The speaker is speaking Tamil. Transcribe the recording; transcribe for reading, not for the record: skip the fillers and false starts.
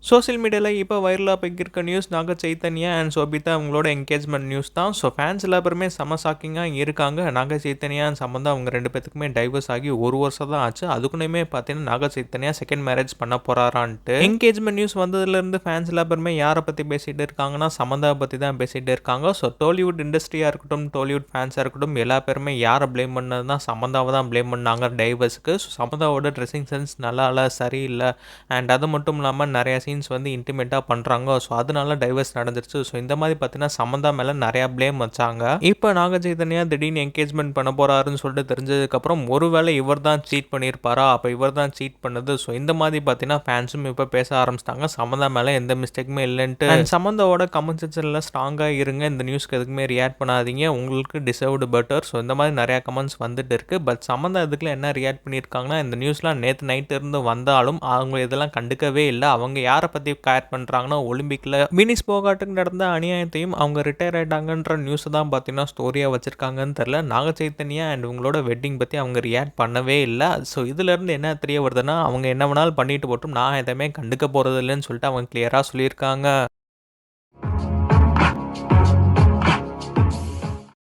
சோசியல் மீடியாவில் இப்போ வைரலாக போய்க்கிருக்க நியூஸ் நாக சைத்தன்யா அண்ட் சோபிதா அவங்களோட என்கேஜ்மெண்ட் நியூஸ் தான். ஸோ ஃபேன்ஸ் எல்லா பேருமே செம ஷாக்கிங்காக இருக்காங்க. நாக சைத்தன்யா அண்ட் சம்பந்தா அவங்க ரெண்டு பேத்துக்குமே டைவர்ஸ் ஆகி ஒரு வருஷம் தான் ஆச்சு. அதுக்குன்னே பார்த்தீங்கன்னா நாக சைத்தன்யா செகண்ட் மேரேஜ் பண்ண போறாரான்ட்டு என்கேஜ்மெண்ட் நியூஸ் வந்ததுலேருந்து ஃபேன்ஸ் எல்லா பேருமே யாரை பற்றி பேசிகிட்டு இருக்காங்கன்னா சம்பந்தாவை பற்றி தான் பேசிகிட்டு இருக்காங்க. ஸோ டோலிவுட் இண்டஸ்ட்ரியாக இருக்கட்டும், டோலிவுட் ஃபேன்ஸாக இருக்கட்டும், எல்லா பேருமே யாரை ப்ளேம் பண்ணதுன்னா சம்பந்தாவை தான் ப்ளேம் பண்ணாங்க டைவர்ஸுக்கு. ஸோ சம்பந்தாவோட ட்ரெஸ்ஸிங் சென்ஸ் நல்லா இல்லை, சரியில்லை. அண்ட் அது மட்டும் இல்லாமல் நிறைய சீன்ஸ் வந்து இன்டிமேட்டாக பண்ணுறாங்க. ஸோ அதனால டைவர்ஸ் நடந்துருச்சு. ஸோ இந்த மாதிரி பார்த்தீங்கன்னா சம்மந்தா மேலே நிறையா ப்ளேம் வச்சாங்க. இப்போ நாக சைத்தன்யா திடீர்னு என்கேஜ்மெண்ட் பண்ண போகிறாருன்னு சொல்லிட்டு தெரிஞ்சதுக்கப்புறம் ஒருவேளை இவர் தான் சீட் பண்ணியிருப்பாரா, அப்போ இவர் தான் சீட் பண்ணது. ஸோ இந்த மாதிரி பார்த்தீங்கன்னா ஃபேன்ஸும் இப்போ பேச ஆரம்பிச்சிட்டாங்க. சம்மந்தா மேலே எந்த மிஸ்டேக்குமே இல்லைன்ட்டு. சம்மந்தாவோட கமெண்ட் செக்ஷனில் ஸ்ட்ராங்காக இருங்க, இந்த நியூஸ்க்கு எதுக்குமே ரியாக்ட் பண்ணாதீங்க, உங்களுக்கு டிசர்வ்டு பெட்டர். ஸோ இந்த மாதிரி நிறையா கமெண்ட்ஸ் வந்துட்டு இருக்கு. பட் சம்மந்தா இதுக்குள்ள என்ன ரியாக்ட் பண்ணியிருக்காங்கன்னா, இந்த நியூஸ்லாம் நேற்று நைட்டு இருந்து வந்தாலும் அவங்க இதெல்லாம் கண்டுக்கவே இல்லை. அவங்க யாரை பற்றி கேர் பண்ணுறாங்கன்னா, ஒலிம்பிக்கில் வினிஸ் போகாட்டுக்கு நடந்த அநியாயத்தையும் அவங்க ரிட்டையர் ஆகிட்டாங்கன்ற நியூஸை தான் பார்த்தீங்கன்னா ஸ்டோரியாக வச்சுருக்காங்கன்னு தெரில. நாக சைத்தன்யா அண்ட் உங்களோட வெட்டிங் பற்றி அவங்க ரியாக்ட் பண்ணவே இல்லை. ஸோ இதுலேருந்து என்ன தெரிய வருதுன்னா, அவங்க என்ன வேணாலும் பண்ணிட்டு போட்டும், நான் எதுவுமே கண்டுக்க போகிறது இல்லைன்னு சொல்லிட்டு அவங்க கிளியராக சொல்லியிருக்காங்க.